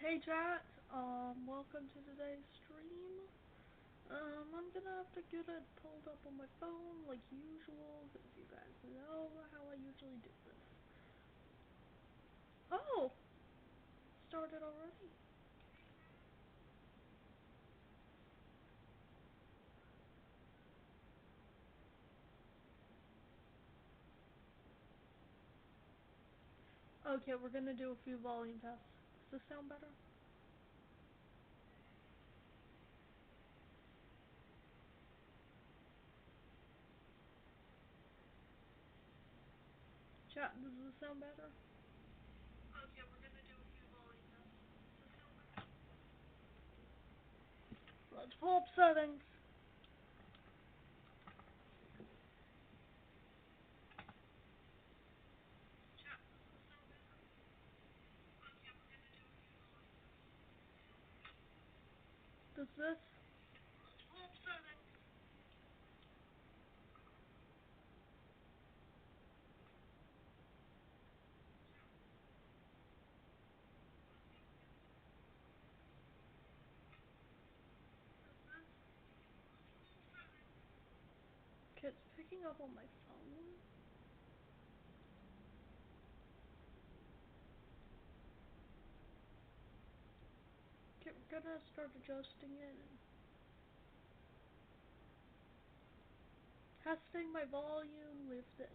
Hey chat, welcome to today's stream. I'm gonna have to get it pulled up on my phone like usual, because you guys know how I usually do this. Oh! Started already? Okay, we're gonna do a few volume tests. Does this sound better? Chat, does this sound better? Okay, we're gonna do a few volume tests. Does this sound better? Let's pull up settings. Does this? Let's pull up settings. Okay, it's picking up on my phone. Okay, we're gonna start adjusting it. Testing my volume with this.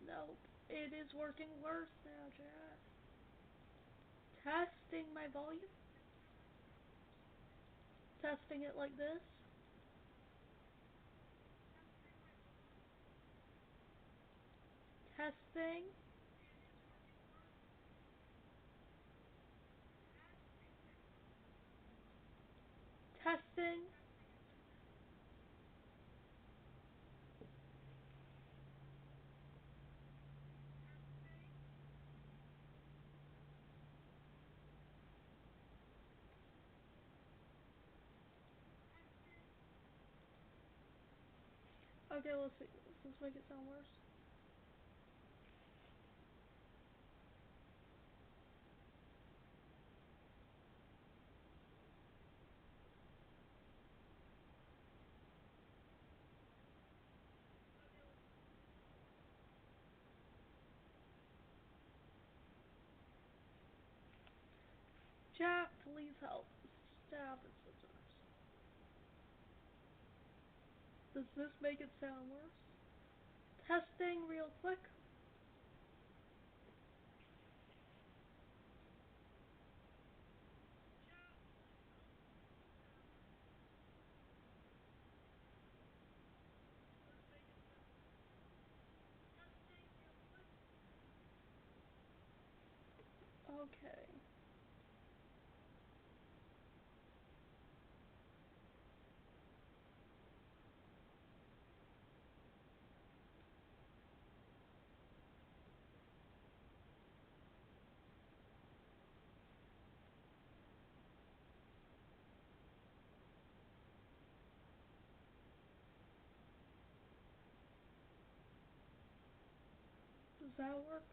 Nope. It is working worse now, chat. Testing my volume. Testing it like this. Testing. Testing. Okay, let's see. Let's make it sound worse. Chat, please help. Stab and scissors. Does this make it sound worse? Testing real quick. Okay. Does that work?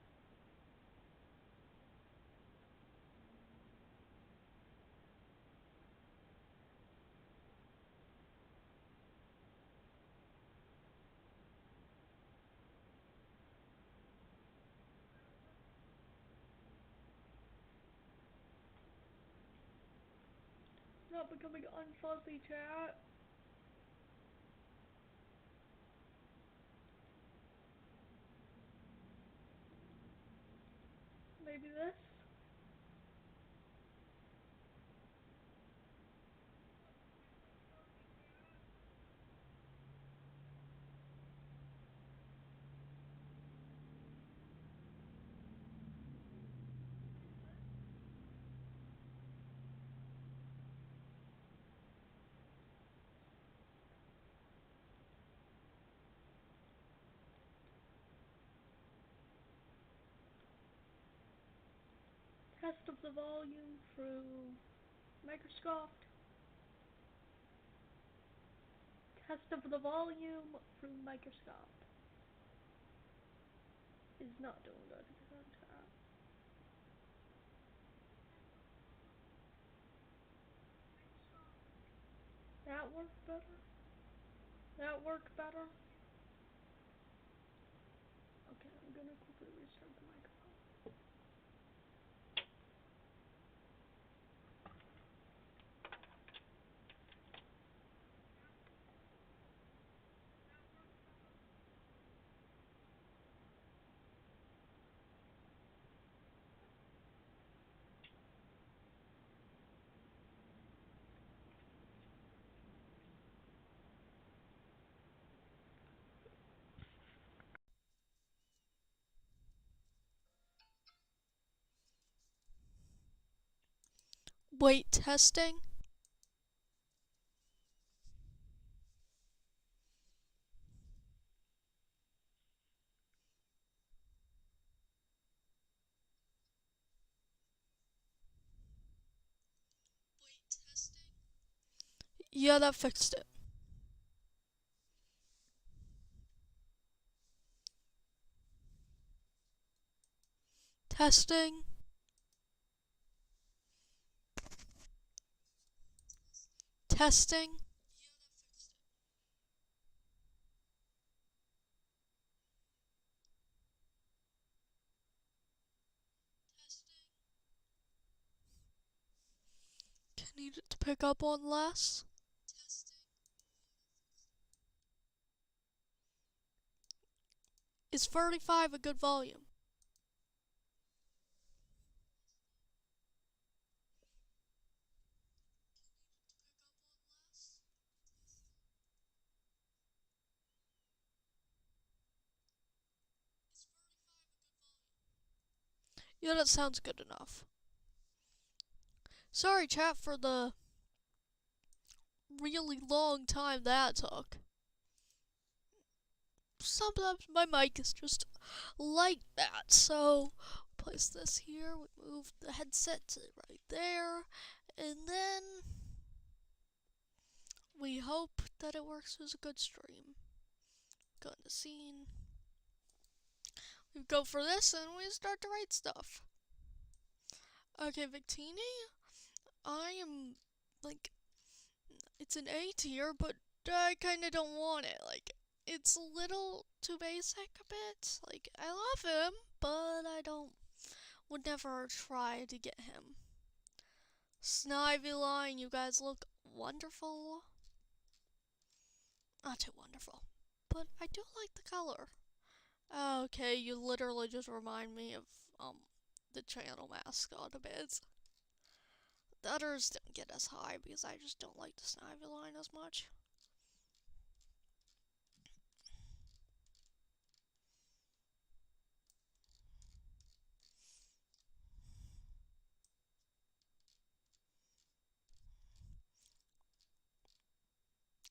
Not becoming unfuzzy, chat. Maybe this? Test of the volume through Microsoft. Test of the volume through Microsoft. Is not doing good. that work better? That work better? Okay, I'm gonna quickly restart the microphone. Wait, testing? Yeah, that fixed it. Testing? Testing? Can you need it to pick up on less? Is 35 a good volume? Yeah, that sounds good enough. Sorry, chat, for the really long time that took. Sometimes my mic is just like that, so place this here, we move the headset to right there, and then we hope that it works as a good stream. Go into scene. We go for this and we start to write stuff. Okay, Victini, I am like, it's an A tier, but I kinda don't want it. Like, it's a little too basic a bit. Like, I love him, but I would never try to get him. Snivy, you guys look wonderful. Not too wonderful, but I do like the color. Okay, you literally just remind me of the channel mascot a bit. The others didn't get as high because I just don't like the Snivy as much.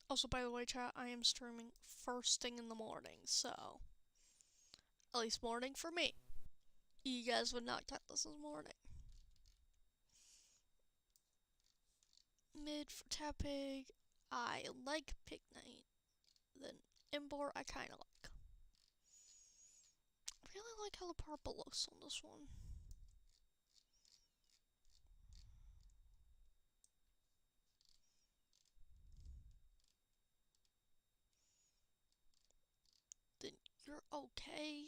Also, by the way, chat, I am streaming first thing in the morning, so at least morning for me. You guys would not get this as morning. Mid for Tepig, I like Pignite. Then Imbor, I kind of like. I really like how the purple looks on this one. Then you're okay.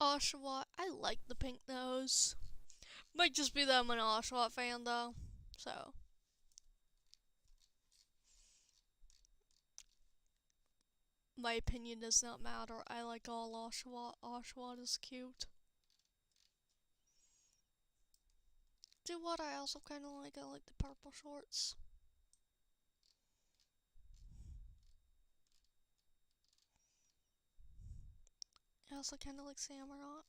Oshawott, I like the pink nose. Might just be that I'm an Oshawott fan though, so. My opinion does not matter. I like all Oshawott. Oshawott is cute. Do what I also kind of like. I like the purple shorts. I also kind of like Samurott.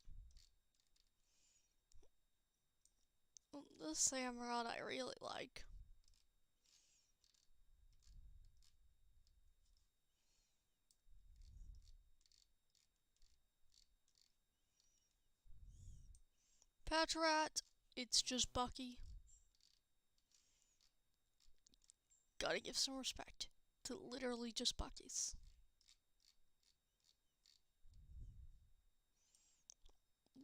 This Samurott I really like. Patrat, it's just Bucky. Gotta give some respect to literally just Buckies.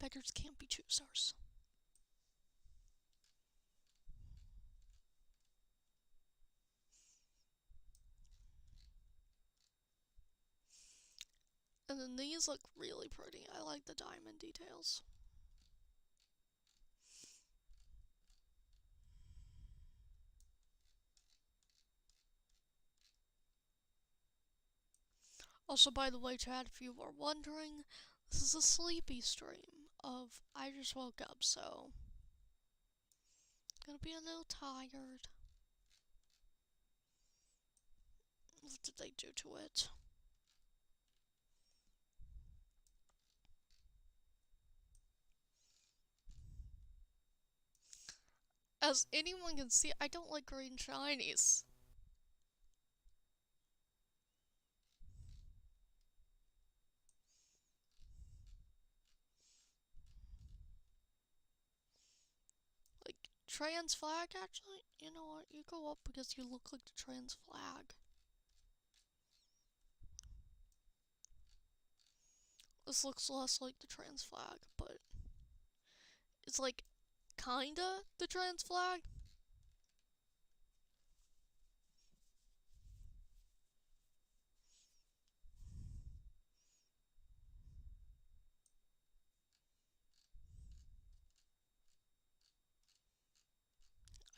Beggars can't be choosers. And then these look really pretty. I like the diamond details. Also, by the way, chat, if you were wondering, this is a sleepy stream of I just woke up, so gonna be a little tired. What did they do to it? As anyone can see, I don't like green shinies. Like, trans flag, actually? You know what? You go up because you look like the trans flag. This looks less like the trans flag, but it's like, kinda the trans flag.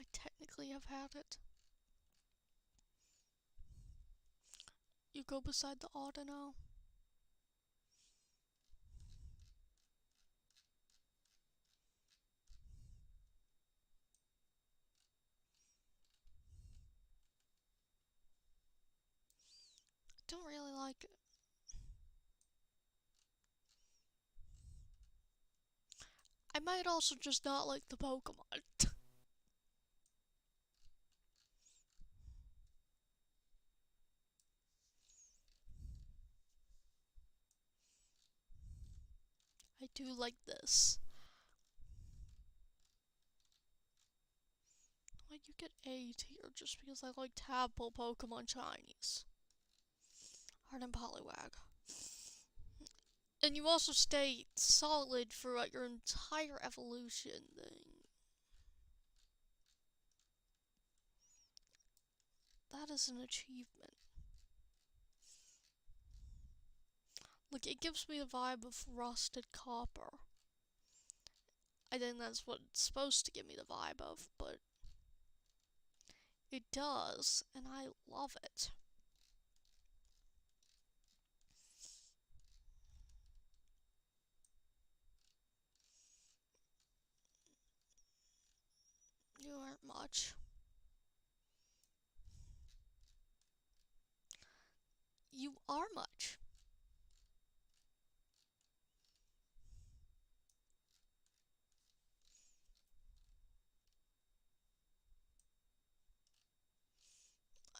I technically have had it. You go beside the Audino. Don't really like it. I might also just not like the Pokemon. I do like this. Like, you get A tier just because I like Tadpole Pokemon Shinies. Harden Poliwag. And you also stay solid throughout your entire evolution thing. That is an achievement. Like, it gives me the vibe of rusted copper. I think that's what it's supposed to give me the vibe of, but it does, and I love it. You aren't much. You are much.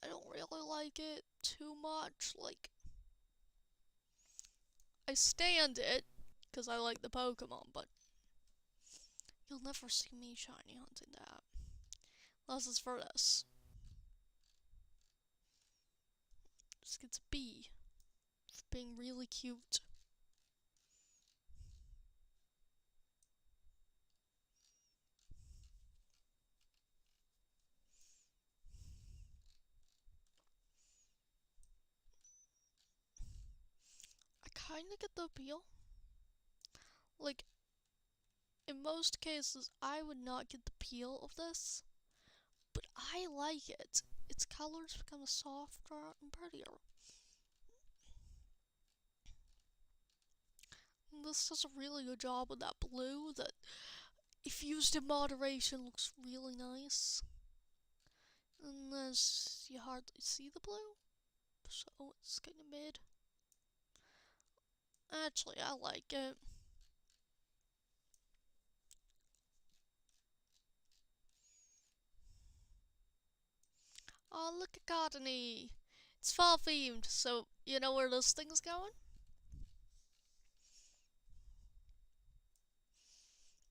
I don't really like it too much. Like, I stand it because I like the Pokemon, but you'll never see me shiny hunting that. Unless it's for this. This gets a B. For being really cute. I kinda get the appeal. Like, in most cases, I would not get the peel of this, but I like it. Its colors become softer and prettier. And this does a really good job with that blue that, if used in moderation, looks really nice. Unless you hardly see the blue, so it's kinda mid. Actually, I like it. Oh, look at Cottony. It's fall themed, so you know where this thing's going?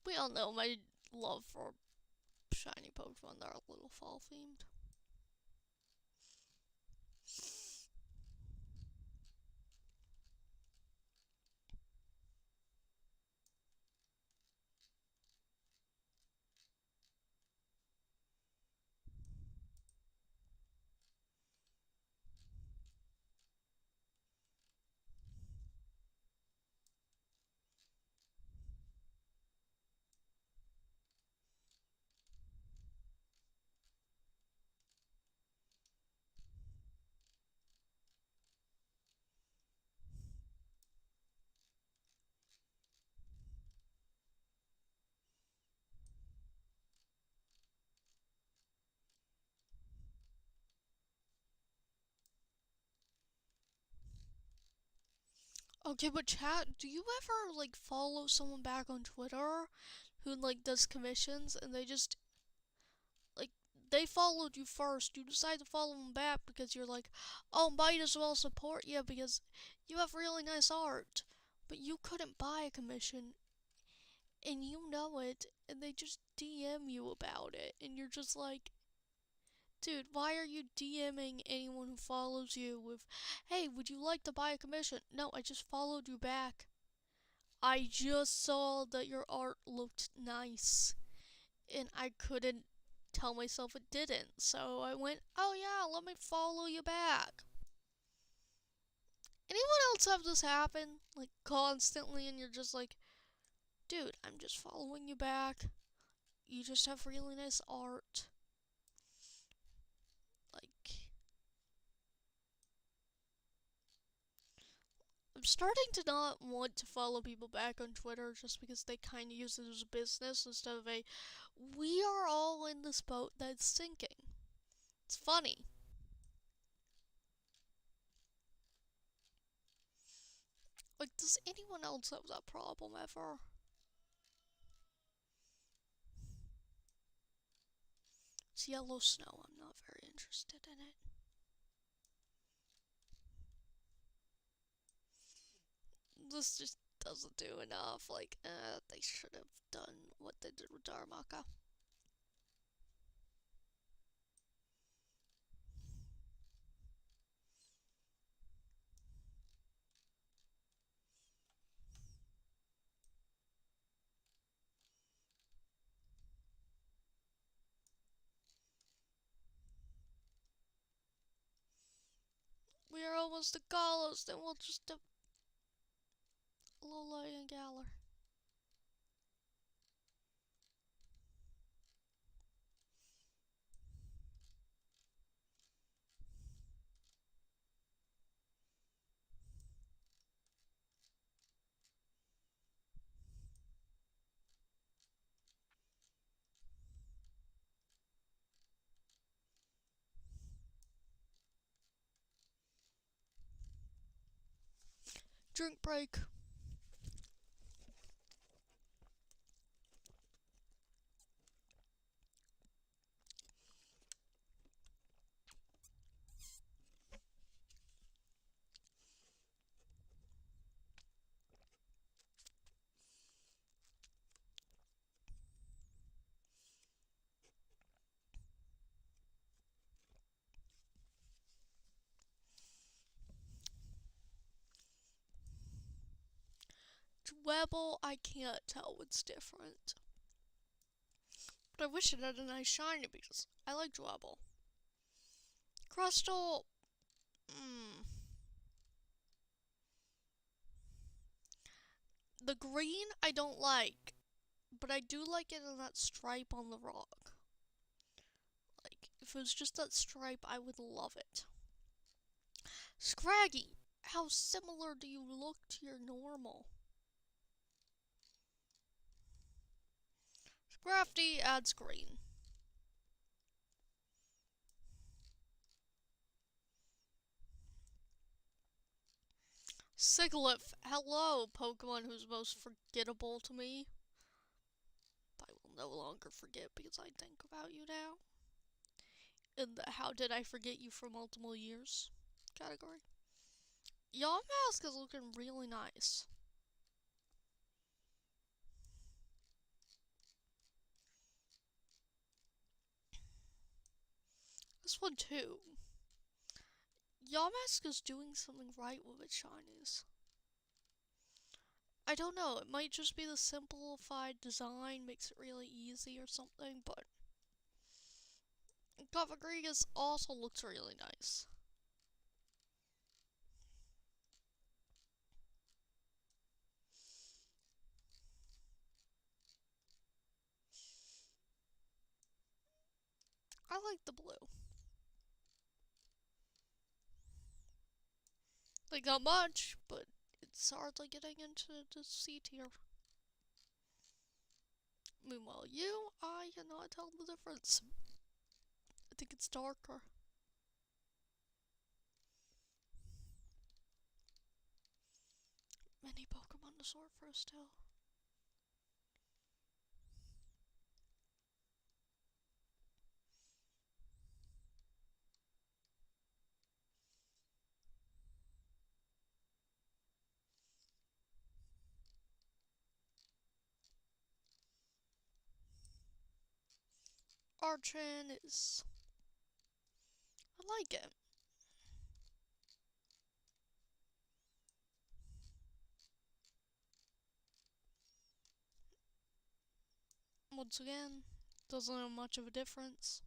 We all know my love for shiny Pokemon that are a little fall themed. Okay, but chat, do you ever like follow someone back on Twitter who like does commissions and they just like they followed you first. You decide to follow them back because you're like, oh, might as well support you because you have really nice art. But you couldn't buy a commission and you know it, and they just DM you about it, and you're just like, dude, why are you DMing anyone who follows you with, hey, would you like to buy a commission? No, I just followed you back. I just saw that your art looked nice, and I couldn't tell myself it didn't, so I went, oh yeah, let me follow you back. Anyone else have this happen, like, constantly, and you're just like, dude, I'm just following you back. You just have really nice art. Like, I'm starting to not want to follow people back on Twitter just because they kind of use it as a business instead of a, we are all in this boat that's sinking. It's funny. Like, does anyone else have that problem ever? It's yellow snow. I'm not very interested in it. This just doesn't do enough. Like, they should have done what they did with Darumaka. We are almost to Galos, then we'll just have Lola and Galar. Drink break. Dwebble, I can't tell what's different. But I wish it had a nice shiny because I like Dwebble. Crustal, the green I don't like, but I do like it in that stripe on the rock. Like, if it was just that stripe, I would love it. Scraggy, how similar do you look to your normal? Scrafty adds green. Sigilyph, hello, Pokemon who's most forgettable to me. I will no longer forget because I think about you now. In the how did I forget you for multiple years category. Yamask is looking really nice. This one too. Yamask is doing something right with its shinies. I don't know, it might just be the simplified design makes it really easy or something, but Cofagrigus also looks really nice. I like the blue. Like, not much, but it's hardly getting into the C tier. Meanwhile, you, I cannot tell the difference. I think it's darker. many Pokemon to sort through still. Archon is... I like it. Once again, doesn't have much of a difference.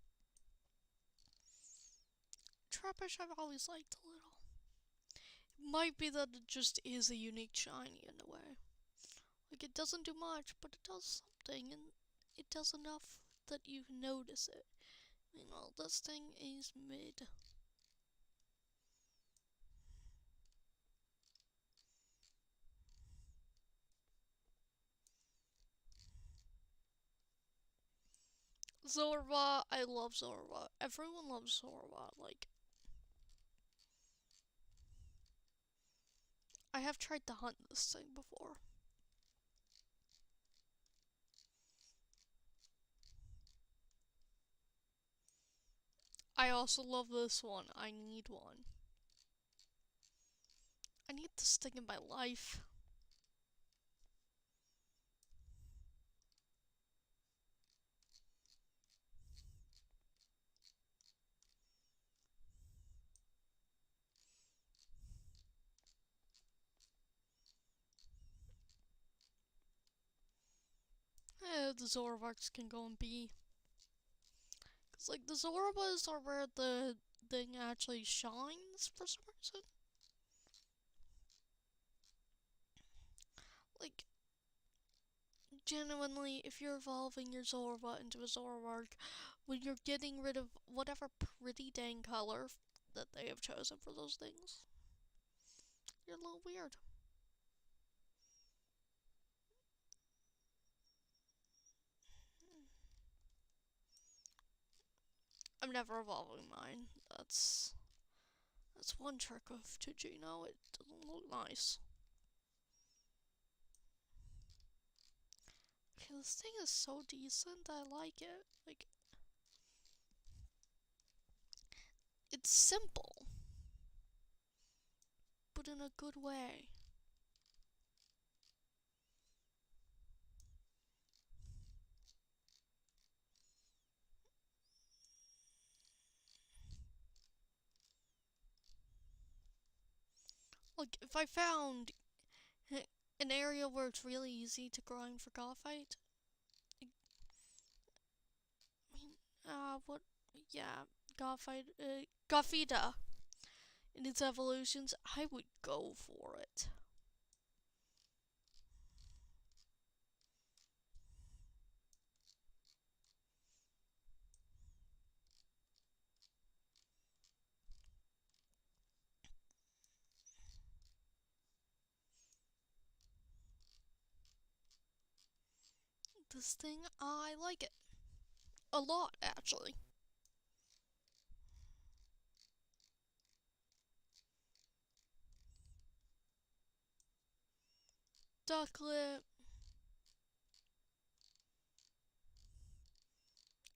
Trappish I've always liked a little. It might be that it just is a unique shiny in a way. Like, it doesn't do much, but it does something, and it does enough that you notice it. Meanwhile, this thing is mid. Zorba, I love Zorba. Everyone loves Zorba. Like, I have tried to hunt this thing before. I also love this one. I need one. I need this thing in my life. The Zoroarks can go and be. Cause like the Zorobas are where the thing actually shines for some reason. Like, genuinely, if you're evolving your Zorba into a Zoroark, when you're getting rid of whatever pretty dang color that they have chosen for those things, you're a little weird. I'm never evolving mine. That's one trick of Togino. It doesn't look nice. Okay, this thing is so decent. I like it. Like, it's simple, but in a good way. Like, if I found an area where it's really easy to grind for Gothite, what? Yeah, Gothite, Gothita in its evolutions, I would go for it. This thing, I like it. A lot, actually. Ducklet.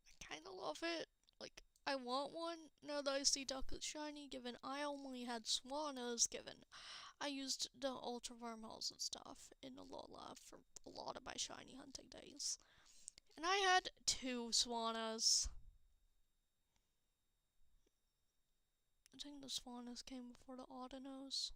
I kinda love it. Like, I want one now that I see Ducklet shiny, given I only had Swannas, given I used the Ultra Wormholes and stuff in Alola for a lot of my shiny hunting days. And I had 2 Swannas. I think the Swannas came before the Audinoes.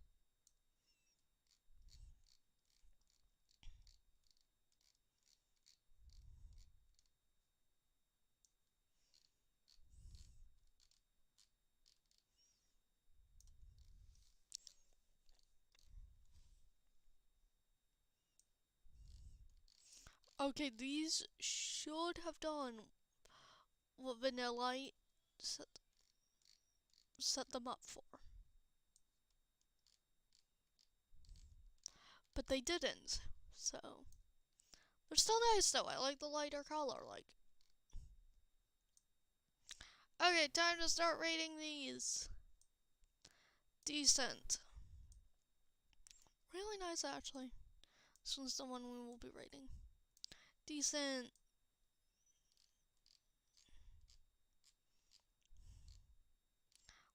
Okay, these should have done what Vanillite set them up for. But they didn't, so... They're still nice though, I like the lighter color, like... Okay, time to start rating these. Decent. Really nice, actually. This one's the one we will be rating. Decent.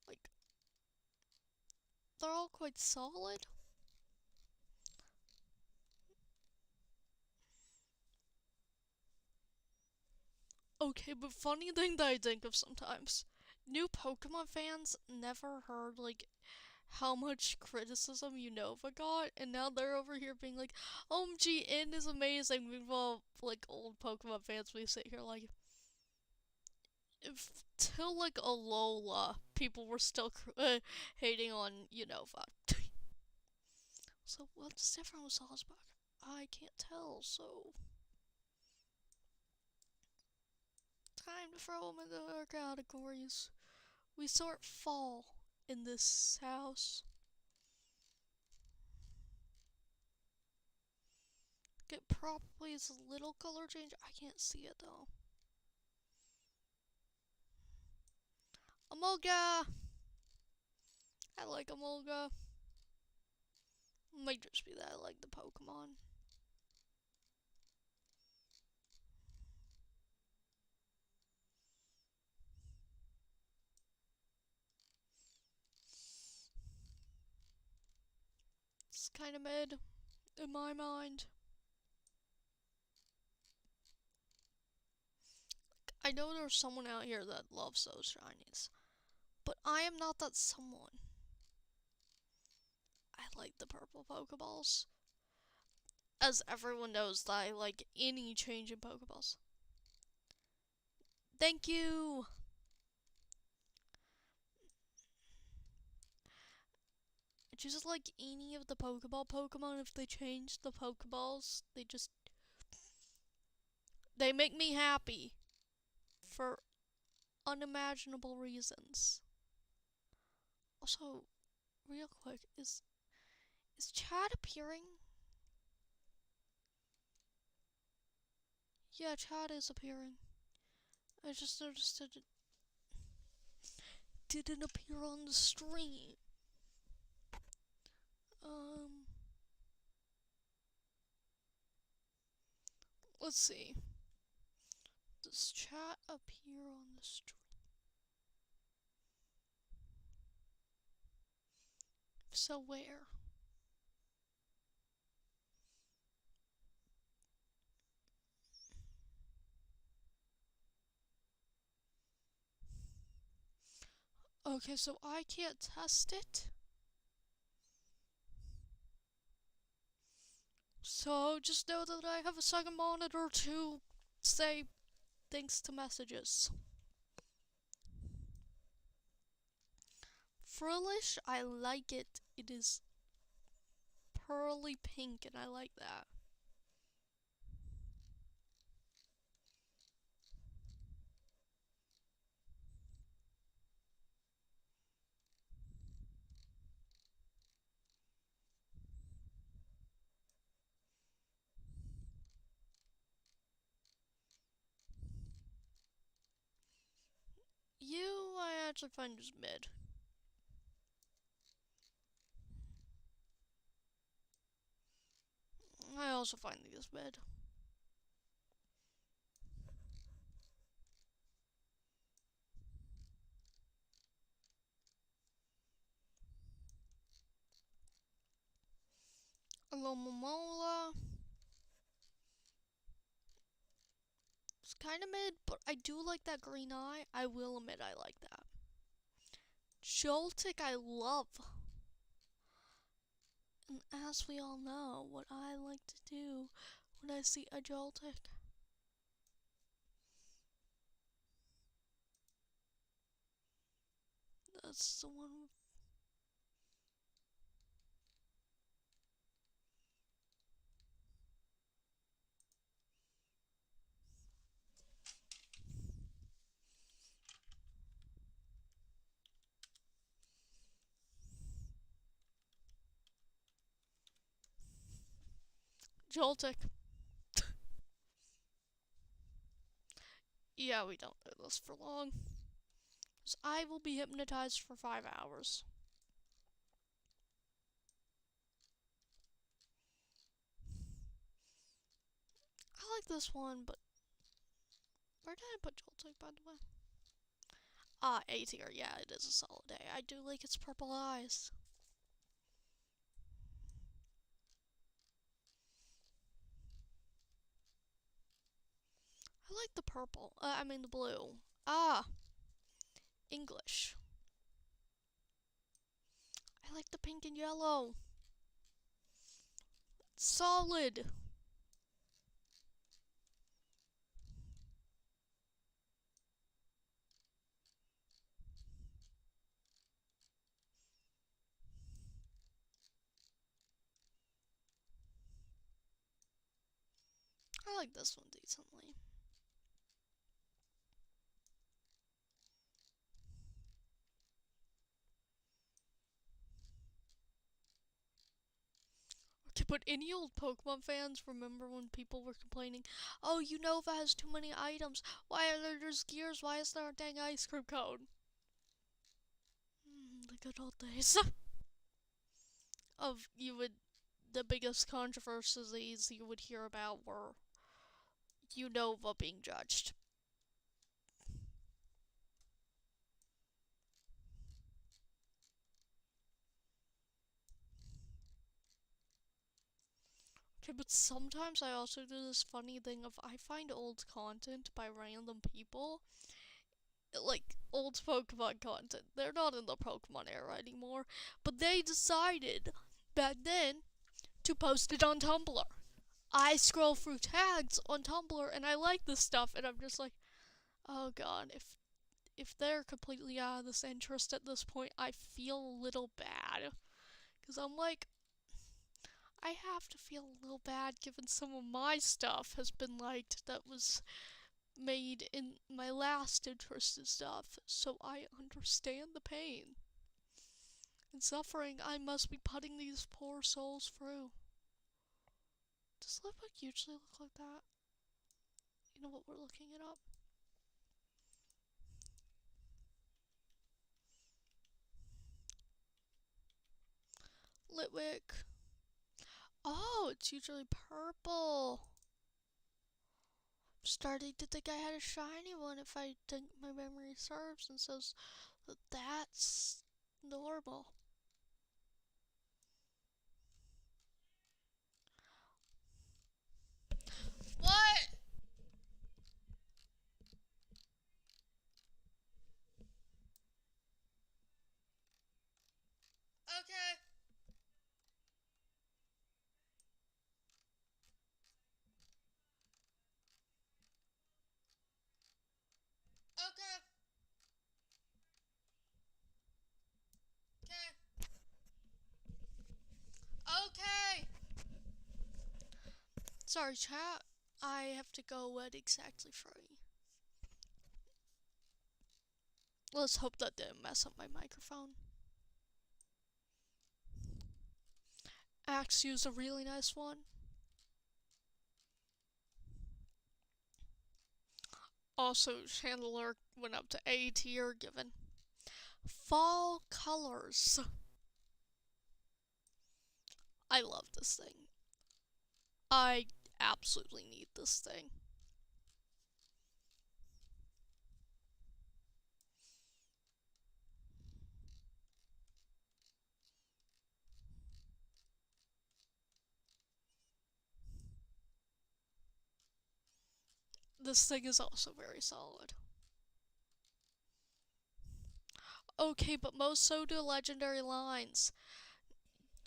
Like, they're all quite solid. Okay, but funny thing that I think of sometimes. New Pokemon fans never heard, like, how much criticism Unova got, and now they're over here being like, OMG, N is amazing. Meanwhile, like, old Pokemon fans, we sit here like, if till like Alola, people were still hating on Unova. So what's different with Salisbury? I can't tell, so time to throw them into our categories. We sort fall in this house. It probably is a little color change. I can't see it though. Emolga! I like Emolga. Might just be that I like the Pokemon. It's kind of mid in my mind. I know there's someone out here that loves those shinies, but I am not that someone. I like the purple Pokeballs. As everyone knows that I like any change in Pokeballs. Thank you! Just like any of the Pokeball Pokemon, if they change the Pokeballs, they make me happy. For unimaginable reasons. Also, real quick, is Chad appearing? Yeah, Chad is appearing. I just noticed it didn't appear on the stream. Let's see. Does Chat appear on the stream? So where? Okay, so I can't test it. So just know that I have a second monitor to say thanks to messages. Frillish, I like it. It is pearly pink and I like that. You, I actually find just mid. I also find these mid. Alomomola. It's kind of mid, but I do like that green eye. I will admit I like that. Joltik I love. And as we all know, what I like to do when I see a Joltik. That's the one. Joltik. Yeah, we don't do this for long. Because I will be hypnotized for 5 hours. like this one, but where did I put Joltik, by the way? Ah, A tier. Yeah, it is a solid A. I do like its purple eyes. I like the purple. I mean the blue. Ah, English. I like the pink and yellow. Solid. I like this one decently. Okay, but any old Pokemon fans remember when people were complaining, oh, Unova has too many items. Why are there just gears? Why is there a dang ice cream cone? The good old days. Of the biggest controversies you would hear about were Unova being judged. Okay, but sometimes I also do this funny thing of I find old content by random people, like old Pokemon content. They're not in the Pokemon era anymore, but they decided back then to post it on Tumblr. I scroll through tags on Tumblr and I like this stuff, and I'm just like, oh god, if they're completely out of this interest at this point, I feel a little bad. Because I'm like, I have to feel a little bad given some of my stuff has been liked that was made in my last interest in stuff, so I understand the pain and suffering I must be putting these poor souls through. Does Litwick usually look like that? You know what, we're looking it up. Litwick. Oh, it's usually purple. I'm starting to think I had a shiny one if I think my memory serves and says that that's normal. What? Okay. Okay. Okay. Okay. Sorry, chat. I have to go at exactly 3. Let's hope that didn't mess up my microphone. Axew's a really nice one. Also, Chandler went up to A tier given fall colors. I love this thing. I absolutely need this thing. This thing is also very solid. Okay, but most so do legendary lines.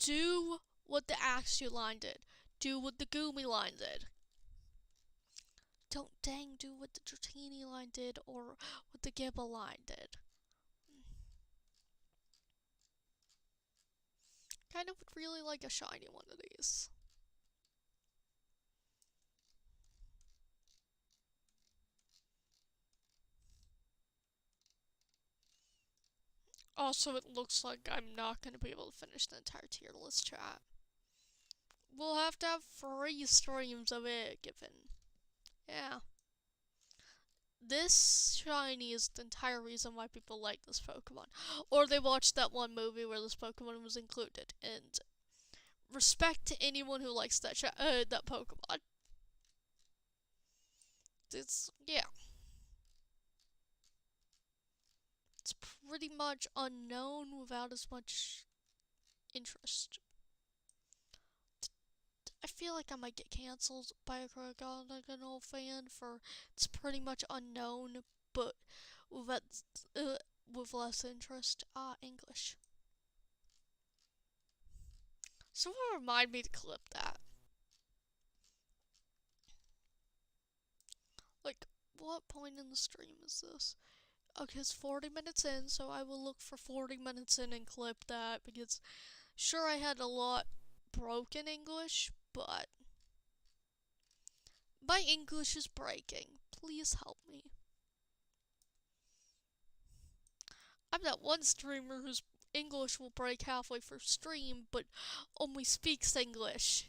Do what the Axew line did. Do what the Goomy line did. Don't dang do what the Dratini line did or what the Gible line did. Kind of would really like a shiny one of these. Also, it looks like I'm not going to be able to finish the entire tier list, chat. We'll have to have 3 streams of it given. Yeah. This shiny is the entire reason why people like this Pokemon. Or they watched that one movie where this Pokemon was included. And respect to anyone who likes that Pokemon. Yeah. It's pretty much unknown without as much interest. I feel like I might get cancelled by a Crocodile fan for it's pretty much unknown, but with, with less interest. English. Someone remind me to clip that. Like, what point in the stream is this? Okay, it's 40 minutes in, so I will look for 40 minutes in and clip that, because sure I had a lot broken English, but my English is breaking. Please help me. I'm that one streamer whose English will break halfway through stream, but only speaks English.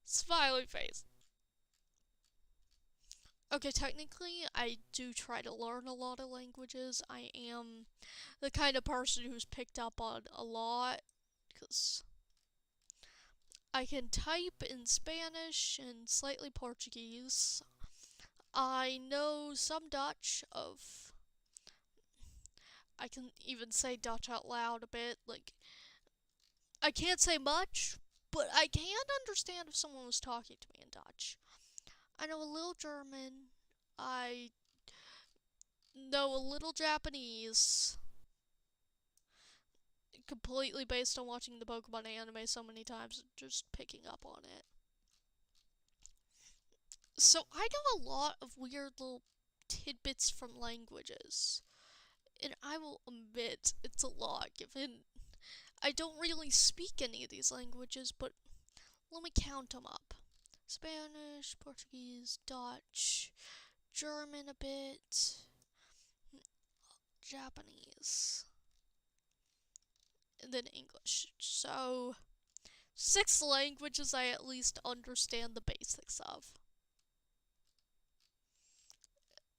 Smiley face. Okay, technically, I do try to learn a lot of languages. I am the kind of person who's picked up on a lot, because I can type in Spanish and slightly Portuguese. I know some Dutch I can even say Dutch out loud a bit. Like, I can't say much, but I can understand if someone was talking to me in Dutch. I know a little German. I know a little Japanese. Completely based on watching the Pokemon anime so many times and just picking up on it. So I know a lot of weird little tidbits from languages. And I will admit it's a lot given I don't really speak any of these languages, but let me count them up. Spanish, Portuguese, Dutch, German a bit, Japanese, and then English. So, 6 languages I at least understand the basics of.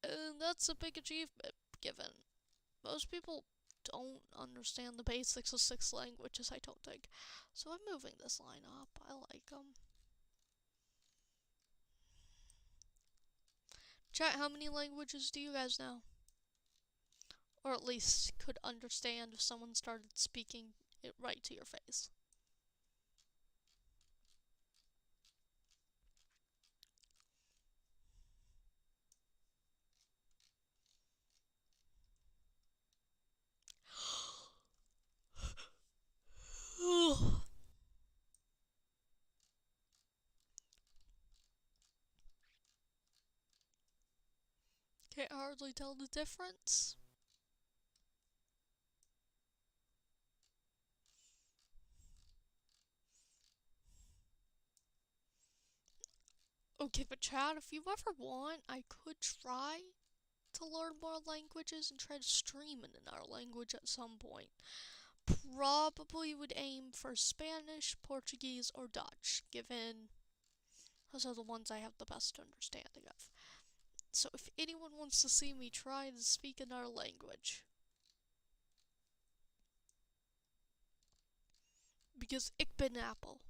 And that's a big achievement, given most people don't understand the basics of 6 languages, I don't think. So I'm moving this line up. I like them. Chat, how many languages do you guys know? Or at least could understand if someone started speaking it right to your face. Can't hardly tell the difference. Okay, but chat, if you ever want, I could try to learn more languages and try to stream in another language at some point. Probably would aim for Spanish, Portuguese, or Dutch, given those are the ones I have the best understanding of. So if anyone wants to see me try to speak another language, because ik ben apple.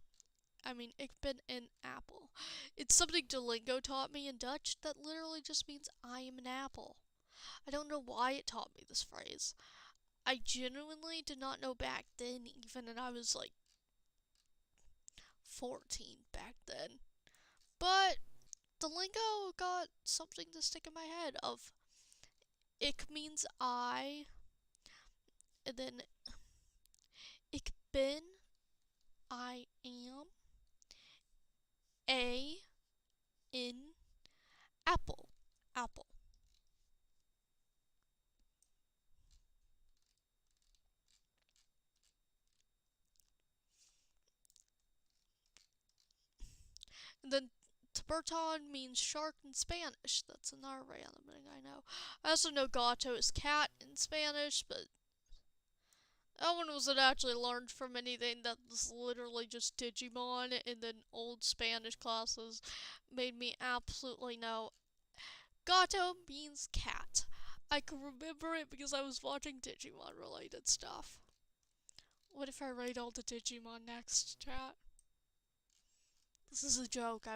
Ik ben an apple. It's something Duolingo taught me in Dutch that literally just means I am an apple. I don't know why it taught me this phrase. I genuinely did not know back then, even and I was like 14 back then. But Duolingo got something to stick in my head of ik means I, and then ik ben, I am, a, in, apple, apple. And then Tiberton means shark in Spanish. That's another random thing I know. I also know gato is cat in Spanish, but that one wasn't actually learned from anything. That was literally just Digimon, and then old Spanish classes made me absolutely know. Gato means cat. I can remember it because I was watching Digimon related stuff. What if I rate all the Digimon next, chat? This is a joke.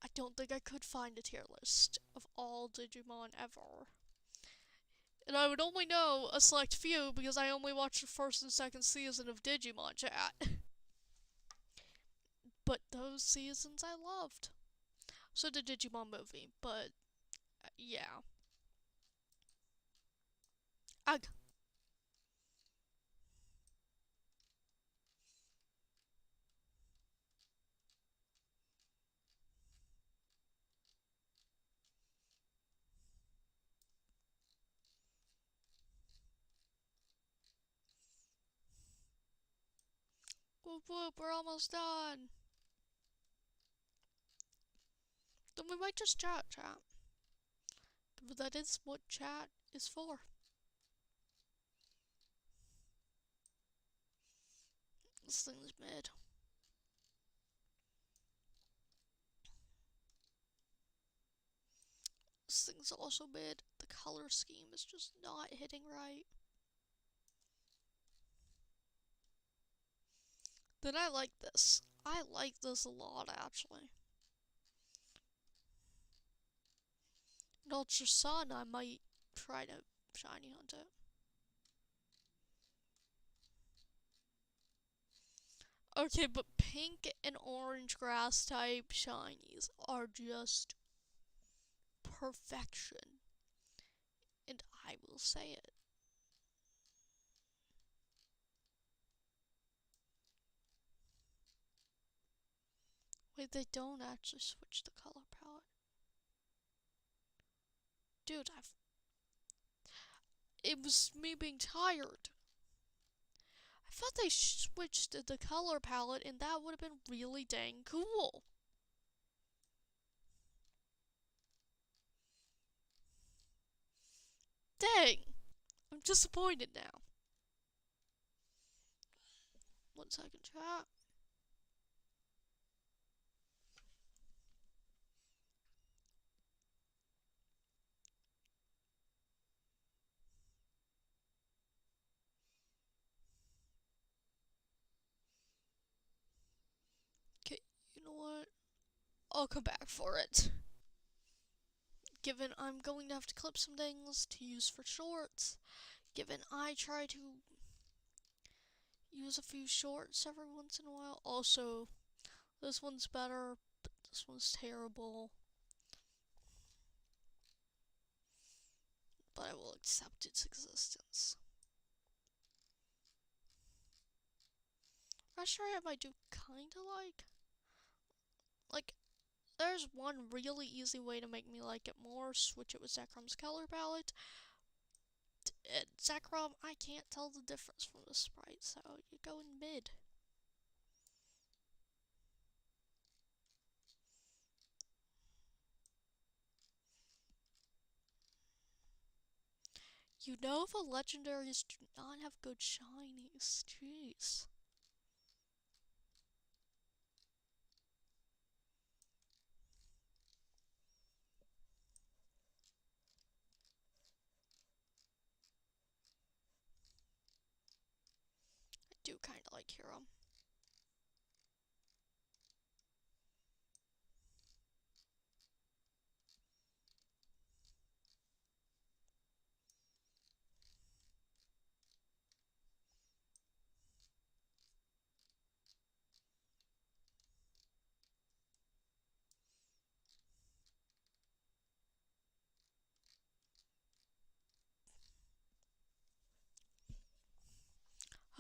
I don't think I could find a tier list of all Digimon ever. And I would only know a select few because I only watched the first and second season of Digimon Chat. But those seasons I loved. So the Digimon movie, but yeah. Ugh. Whoop whoop, we're almost done. Then we might just chat. But that is what chat is for. This thing's mid. This thing's also mid. The color scheme is just not hitting right. Then I like this. I like this a lot, actually. In Ultra Sun, I might try to shiny hunt it. Okay, but pink and orange grass type shinies are just perfection. And I will say it. Wait, they don't actually switch the color palette. Dude, it was me being tired. I thought they switched the color palette and that would have been really dang cool. Dang! I'm disappointed now. 1 second, chat. Okay, you know what? I'll come back for it. Given I'm going to have to clip some things to use for shorts, given I try to use a few shorts every once in a while. Also, this one's better, but this one's terrible. But I will accept its existence. Frustrated I might do kinda like, there's one really easy way to make me like it more, switch it with Zekrom's color palette. Zekrom, I can't tell the difference from the sprite, so you go in mid. You know the legendaries do not have good shinies, jeez. I do kinda like Hero.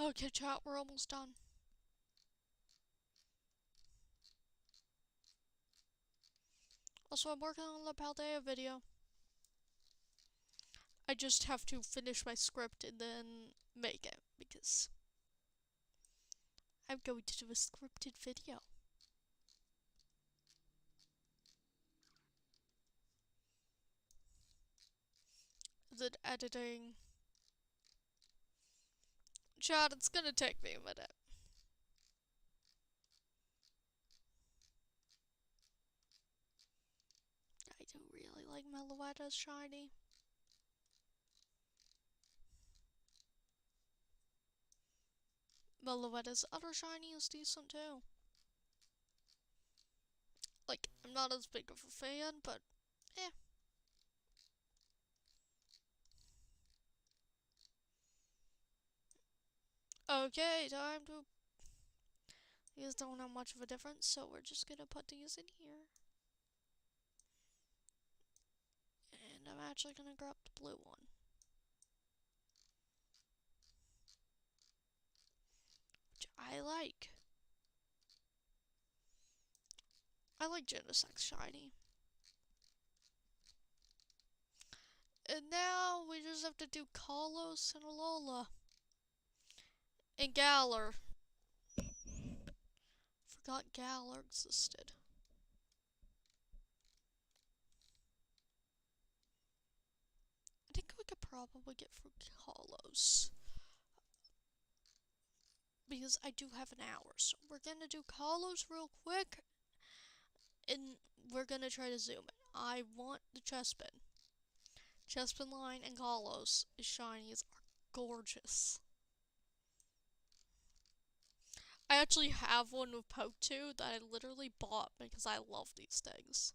Okay, chat, we're almost done. Also, I'm working on the Paldea video. I just have to finish my script and then make it, because I'm going to do a scripted video. Then editing. Chat, it's gonna take me a minute. I do really like Meloetta's shiny. Meloetta's other shiny is decent too. Like, I'm I'm not as big of a fan, but eh. Okay, time to... These don't have much of a difference, so we're just gonna put these in here. And I'm actually gonna grab the blue one. Which I like. I like Genesect Shiny. And now we just have to do Kalos and Alola. And Galar. Forgot Galar existed. I think we could probably get through Kalos. Because I do have an hour. So we're gonna do Kalos real quick. And we're gonna try to zoom it. I want the Chespin. Chespin line and Kalos shinies are gorgeous. I actually have one with Poketoo that I literally bought because I love these things.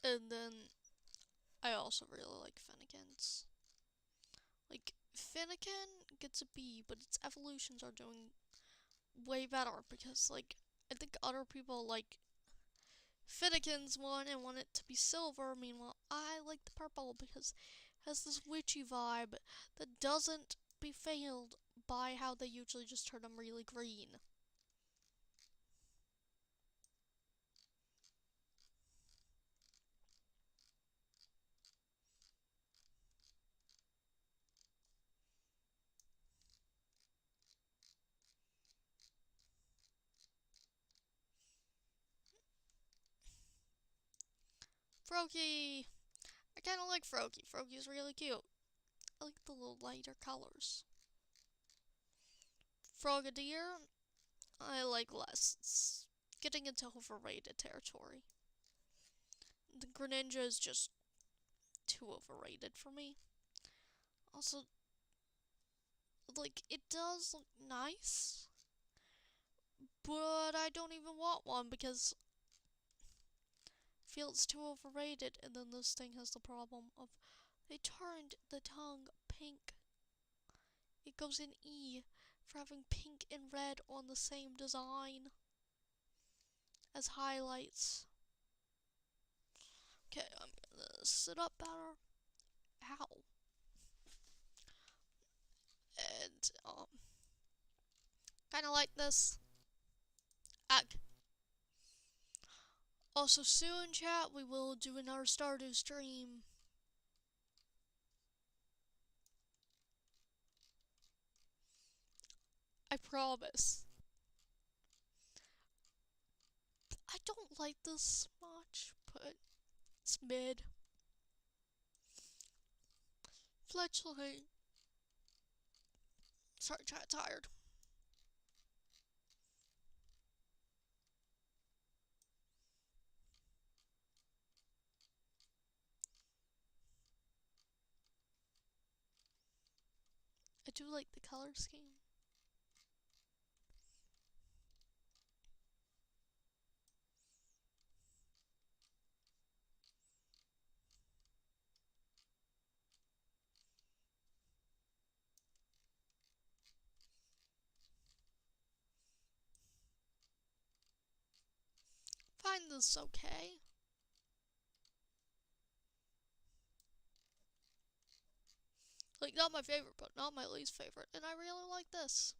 And then I also really like Finnegans. Like, Finnegan gets a B, but its evolutions are doing way better because, like, I think other people like Finnegan's one and want it to be silver. Meanwhile, I like the purple because it has this witchy vibe that doesn't be failed by how they usually just turn them really green. Froakie! I kind of like Froakie. Froakie's really cute. I like the little lighter colors. Frogadier, I like less. It's getting into overrated territory. The Greninja is just too overrated for me. Also, like, it does look nice, but I don't even want one because I feel it's too overrated. And then this thing has the problem of they turned the tongue pink. It goes in E for having pink and red on the same design as highlights. Okay, I'm gonna sit up better. Ow. And, kinda like this. Ugh. Also, soon, chat, we will do another Stardew stream. I promise. I don't like this much, but it's mid. Fletchling. Sorry, chat, tired. I do like the color scheme. Find this okay. Like, not my favorite, but not my least favorite. And I really like this.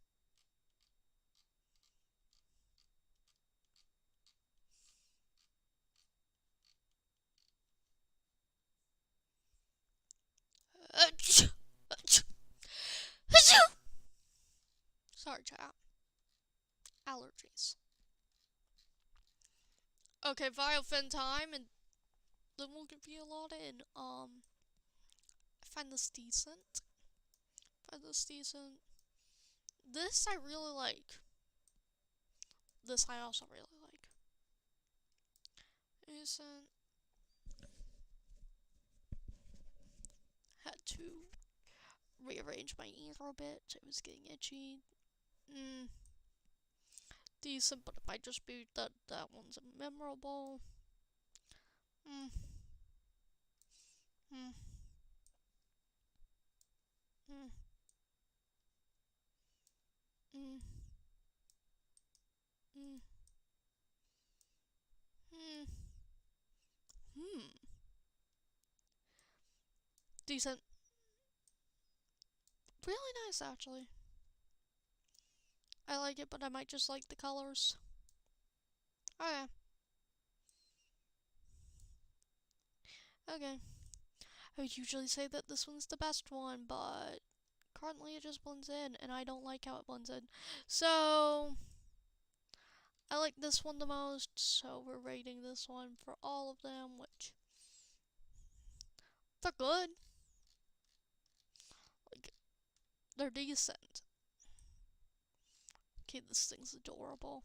Sorry, chat. Allergies. Okay, Viofin time, and then we'll give you a lot in. I find this decent. Find this decent. This I really like. This I also really like. Decent. Had to rearrange my ear a bit. It was getting itchy. Decent, but it might just be that that one's memorable. Mm. Mm. Mm. Mm. Mm. Mm. Hmm. Decent. Really nice, actually. I like it, but I might just like the colors. Oh, yeah. Okay. I would usually say that this one's the best one, but currently it just blends in, and I don't like how it blends in. So, I like this one the most, so we're rating this one for all of them, which, they're good. Like, they're decent. Okay, this thing's adorable.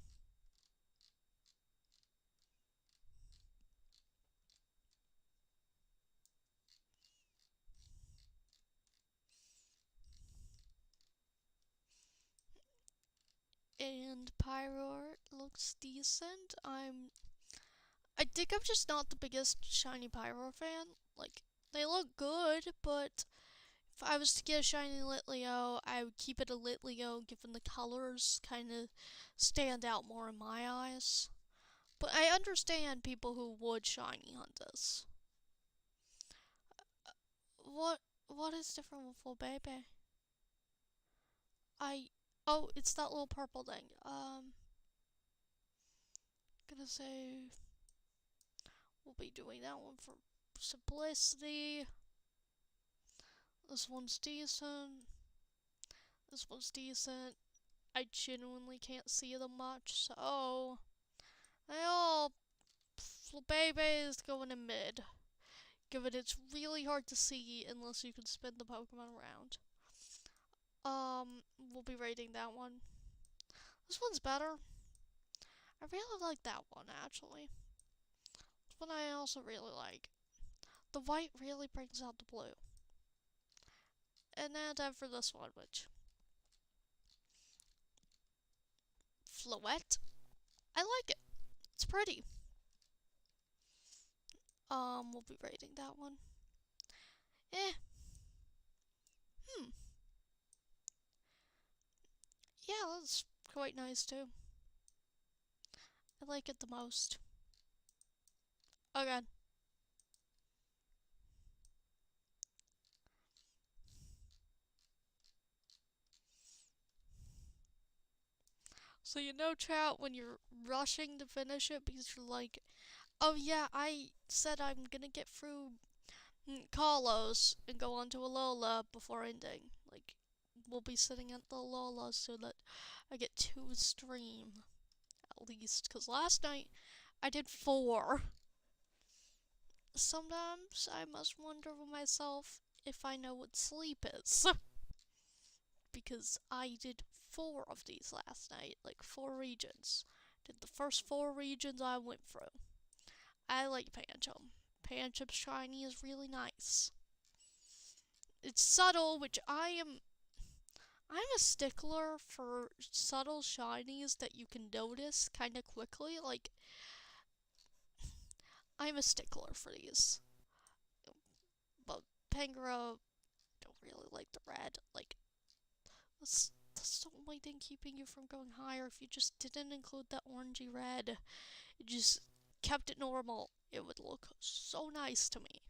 And Pyro Art looks decent. I think I'm just not the biggest shiny Pyro fan. Like, they look good, but if I was to get a shiny Litleo, I would keep it a Litleo given the colors kind of stand out more in my eyes. But I understand people who would shiny hunt this. What what is different with Full Baby? Oh, it's that little purple thing. Gonna say we'll be doing that one for simplicity. This one's decent. This one's decent. I genuinely can't see them much, so they all babies going in mid. Given it's really hard to see unless you can spin the Pokemon around. We'll be rating that one. This one's better. I really like that one actually. This one I also really like. The white really brings out the blue. And then time for this one, which Floette. I like it. It's pretty. We'll be rating that one. Eh. Hmm. Yeah, that's quite nice too. I like it the most. Okay. So you know, chat, when you're rushing to finish it because you're like, oh yeah, I said I'm gonna get through Carlos and go on to Alola before ending. Like, we'll be sitting at the Alola so that I get 2 stream at least. Because last night I did 4. Sometimes I must wonder with myself if I know what sleep is. Because I did 4 of these last night, like 4 regions. Did the first 4 regions I went through. I like Pancham. Pancham's shiny is really nice. It's subtle, which I'm a stickler for subtle shinies that you can notice kind of quickly. Like, I'm a stickler for these. But Pangoro, don't really like the red. Like, that's the only thing keeping you from going higher. If you just didn't include that orangey red, you just kept it normal, it would look so nice to me.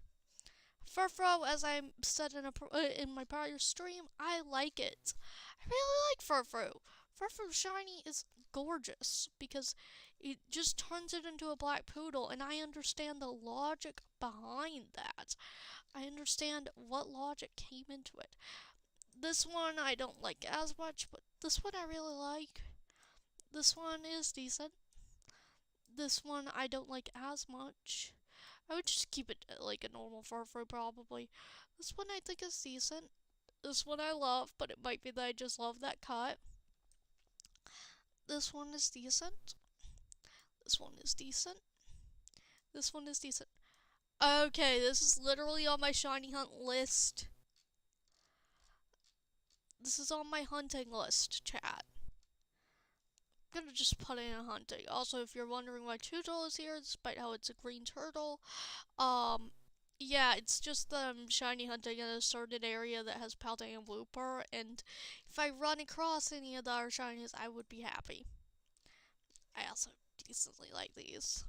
Furfrou, as I said in my prior stream, I like it. I really like Furfrou. Furfrou Shiny is gorgeous because it just turns it into a black poodle, and I understand the logic behind that. I understand what logic came into it. This one I don't like as much, but this one I really like. This one is decent. This one I don't like as much. I would just keep it like a normal Furfrou probably. This one I think is decent. This one I love, but it might be that I just love that cut. This one is decent. This one is decent. This one is decent. Okay, this is literally on my shiny hunt list. This is on my hunting list, chat. I'm gonna just put it in hunting. Also, if you're wondering why Turtle is here, despite how it's a green turtle, yeah, it's just shiny hunting in a certain area that has Paldean Wooper, and if I run across any of the other shinies, I would be happy. I also decently like these.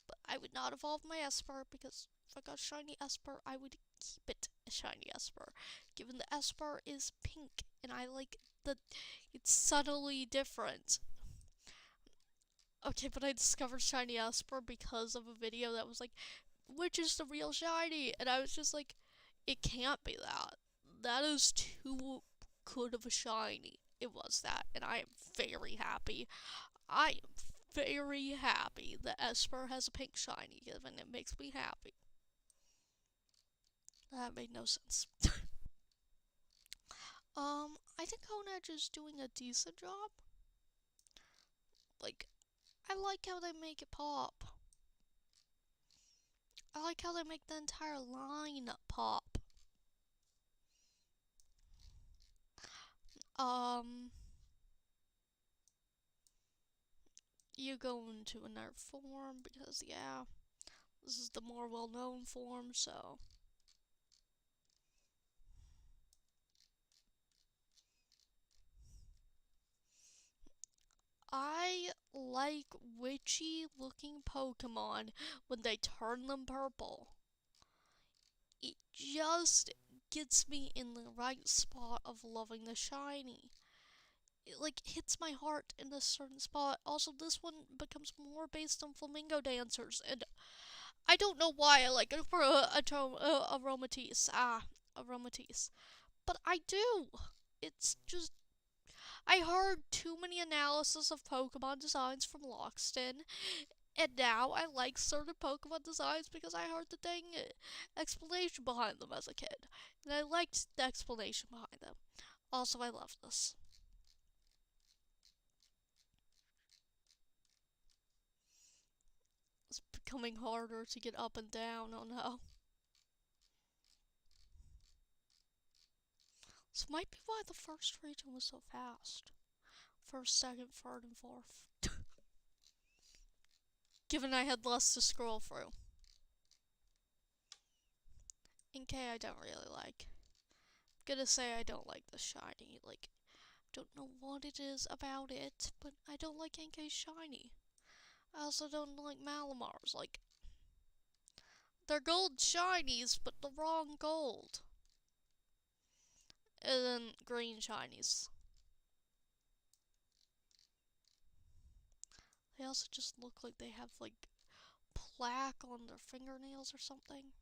But I would not evolve my Esper, because if I got a shiny Esper, I would keep it a shiny Esper. Given the Esper is pink, and I like that it's subtly different. Okay, but I discovered shiny Esper because of a video that was like, which is the real shiny? And I was just like, it can't be that. That is too good of a shiny. It was that, and I am very happy. I am very happy that Esper has a pink shiny, given it makes me happy. That made no sense. I think Honedge is doing a decent job. Like, I like how they make it pop. I like how they make the entire line pop. You go into another form because, yeah, this is the more well-known form, so. I like witchy looking Pokemon when they turn them purple. It just gets me in the right spot of loving the shiny. It like hits my heart in a certain spot. Also, this one becomes more based on flamingo dancers, and I don't know why I like it for Aromatisse. Aromatisse. But I do. It's just I heard too many analysis of Pokemon designs from Lockston, and now I like certain Pokemon designs because I heard the dang explanation behind them as a kid. And I liked the explanation behind them. Also, I love this. It's becoming harder to get up and down, oh no. This might be why the first region was so fast. First, second, third, and fourth. Given I had less to scroll through. Inkay I don't really like. I'm gonna say I don't like the shiny. Like, don't know what it is about it, but I don't like Inkay's shiny. I also don't like Malamars. Like, they're gold shinies, but the wrong gold. And then green shinies. They also just look like they have, like, plaque on their fingernails or something.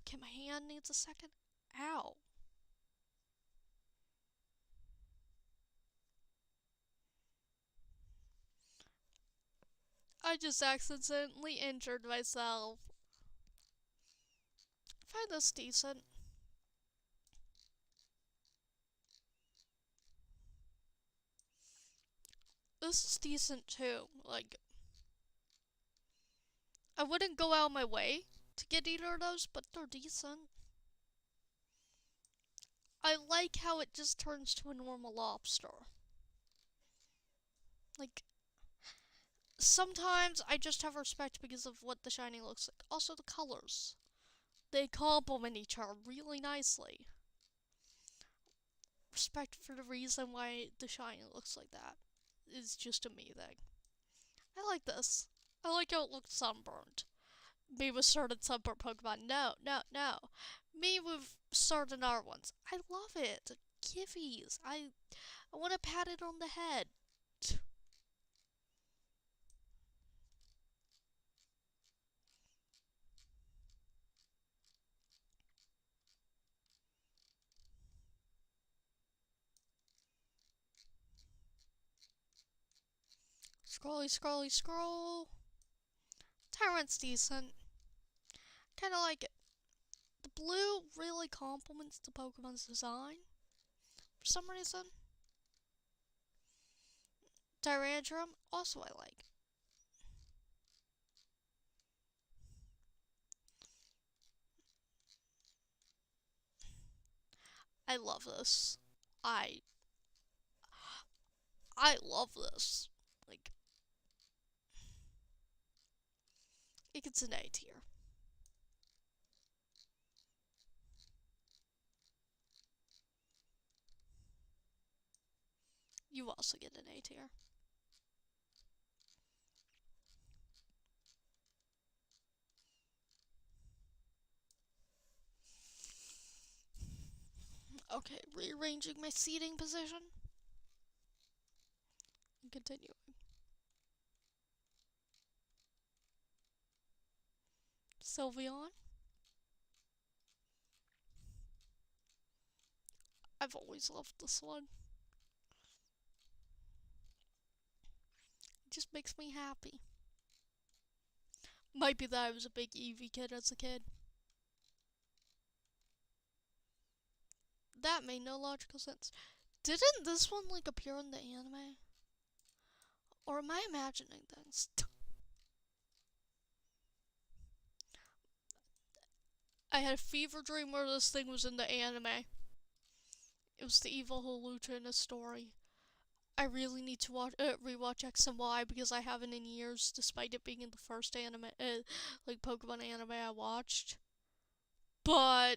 Okay, my hand needs a second. Ow. I just accidentally injured myself. I find this decent. This is decent too. Like, I wouldn't go out of my way to get either of those, but they're decent. I like how it just turns to a normal lobster. Like, sometimes I just have respect because of what the shiny looks like. Also, the colors. They complement each other really nicely. Respect for the reason why the shiny looks like that is just amazing. I like this. I like how it looks sunburned. Me with certain sunburned Pokemon. No, no, no. Me with certain other ones. I love it. Giffies. I want to pat it on the head. Scrolly, scrolly, scroll. Tyrant's decent. Kinda like it. The blue really complements the Pokemon's design for some reason. Tyrantrum, also I like. I love this. I love this. Like, it gets an A tier. You also get an A tier. Okay, rearranging my seating position. And continuing. Sylveon. I've always loved this one. It just makes me happy. Might be that I was a big Eevee kid as a kid. That made no logical sense. Didn't this one, like, appear in the anime? Or am I imagining things? I had a fever dream where this thing was in the anime. It was the evil Hawlucha in a story. I really need to rewatch X and Y because I haven't in years, despite it being in the first anime, like Pokemon anime I watched. But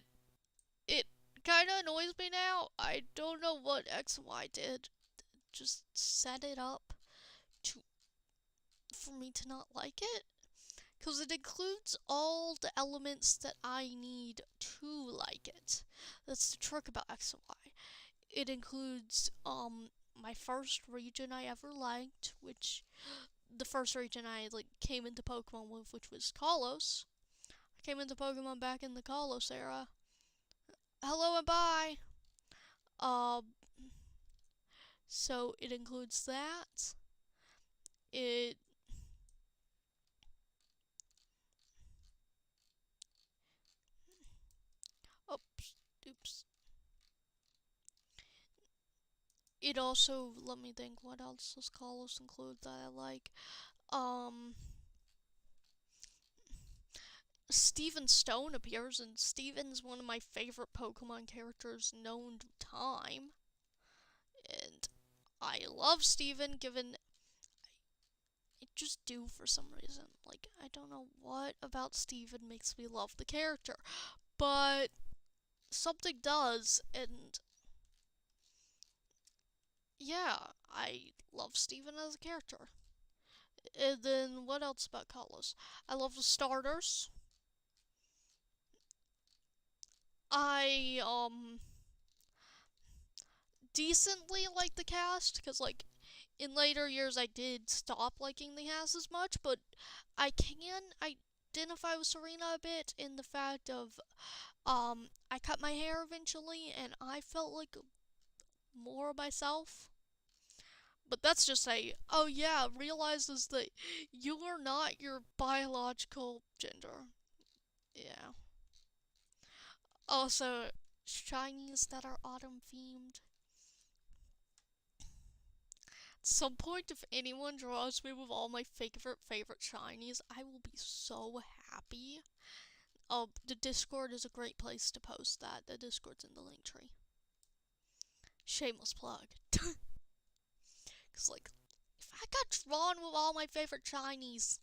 it kind of annoys me now. I don't know what X and Y did. Just set it up for me to not like it. Because it includes all the elements that I need to like it. That's the trick about X and Y. It includes, my first region I ever liked, which, the first region I, like, came into Pokemon with, which was Kalos. I came into Pokemon back in the Kalos era. Hello and bye! So it includes that. Oops. It also, let me think, what else does Kalos include that I like? Steven Stone appears, and Steven's one of my favorite Pokemon characters known to time. And I love Steven, given I just do for some reason. Like, I don't know what about Steven makes me love the character, but something does, and yeah, I love Steven as a character. And then, what else about Kalos? I love the starters. I, decently like the cast, because, like, in later years I did stop liking the cast as much, but I can identify with Serena a bit in the fact of, I cut my hair eventually, and I felt like more myself. But that's just oh yeah, realizes that you are not your biological gender. Yeah. Also, shinies that are autumn themed. At some point, if anyone draws me with all my favorite shinies, I will be so happy. Oh, the Discord is a great place to post that. The Discord's in the link tree. Shameless plug. Cause, like, if I got drawn with all my favorite shinies,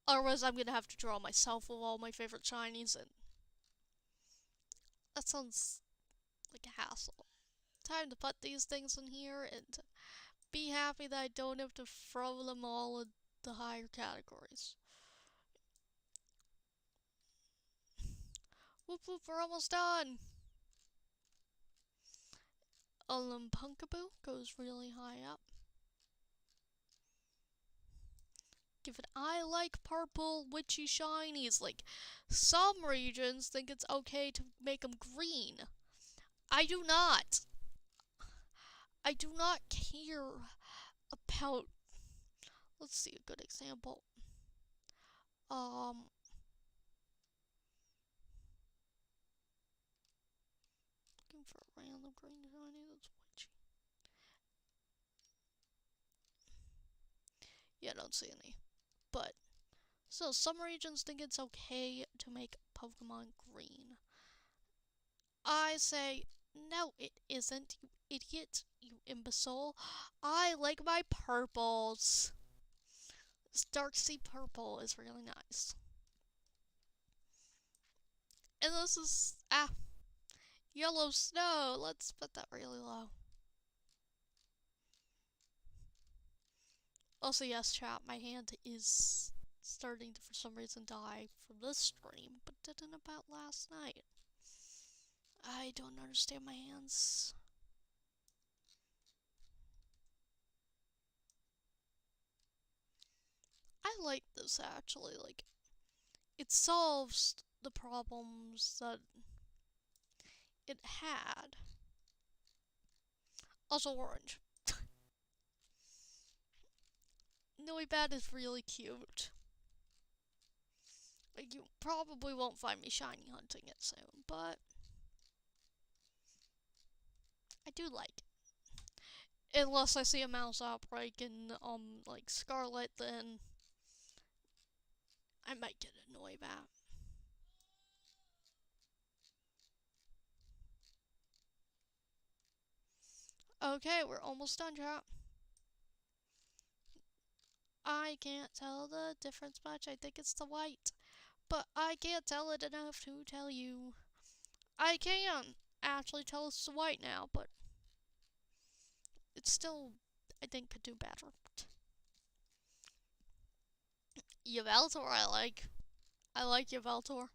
otherwise I'm gonna have to draw myself with all my favorite shinies, and that sounds like a hassle. Time to put these things in here and be happy that I don't have to throw them all in the higher categories. Whoop whoop, we're almost done! Punkaboo goes really high up. Given I like purple witchy shinies, like, some regions think it's okay to make them green. I do not. I do not care about, let's see a good example. for a random green shiny that's witchy. Yeah, I don't see any. But, so some regions think it's okay to make Pokemon green. I say, no it isn't, you idiot, you imbecile. I like my purples. This dark sea purple is really nice. And this is, yellow snow. Let's put that really low. Also, yes, chat, my hand is starting to, for some reason, die from this stream, but didn't about last night. I don't understand my hands. I like this, actually. Like, it solves the problems that it had. Also, orange. Noibat is really cute. Like, you probably won't find me shiny hunting it soon, but I do like it. Unless I see a mouse outbreak in, like, Scarlet, then I might get a Noibat. Okay, we're almost done, chat. I can't tell the difference much. I think it's the white. But I can't tell it enough to tell you. I can actually tell it's the white now, but it's still, I think, could do better. Yveltal I like. I like Yveltal.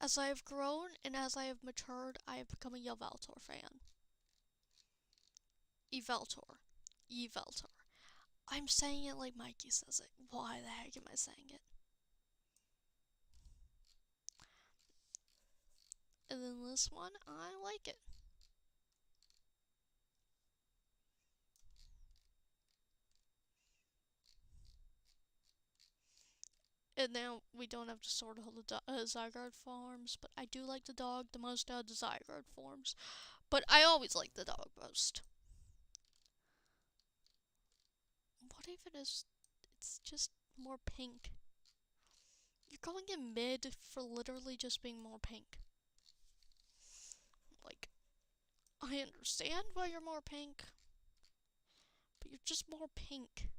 As I have grown and as I have matured, I have become a Yveltal fan. Yveltal. Yveltal. I'm saying it like Mikey says it. Why the heck am I saying it? And then this one, I like it. And now we don't have to sort all the Zygarde forms, but I do like the dog the most out of the Zygarde forms. But I always like the dog most. What if it is, it's just more pink? You're going in mid for literally just being more pink. Like, I understand why you're more pink, but you're just more pink.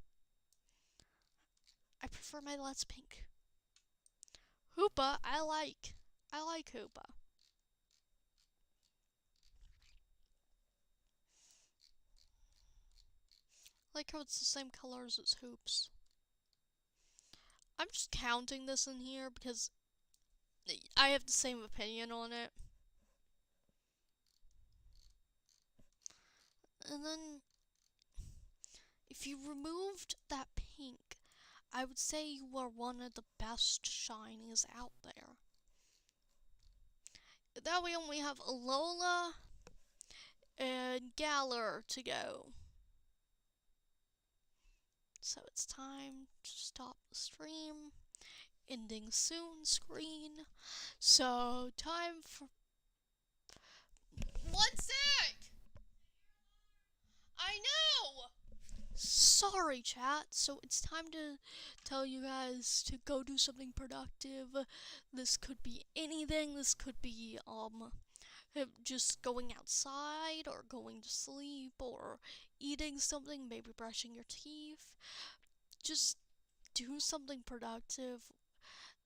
I prefer my less pink. Hoopa, I like. I like Hoopa. I like how it's the same colors as Hoops. I'm just counting this in here because I have the same opinion on it. And then, if you removed that pink, I would say you are one of the best shinies out there. That we only have Alola and Galar to go. So it's time to stop the stream. Ending soon screen. So time for... One sec! I know! Sorry, chat. So it's time to tell you guys to go do something productive. This could be anything. This could be, just going outside or going to sleep or eating something, maybe brushing your teeth. Just do something productive.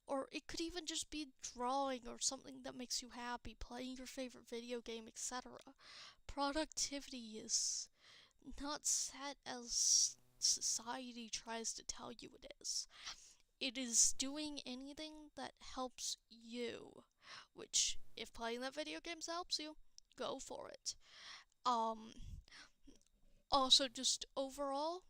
Or it could even just be drawing or something that makes you happy, playing your favorite video game, etc. Productivity is not set as society tries to tell you it is. It is doing anything that helps you, which, if playing that video games helps you, go for it. Also, just overall,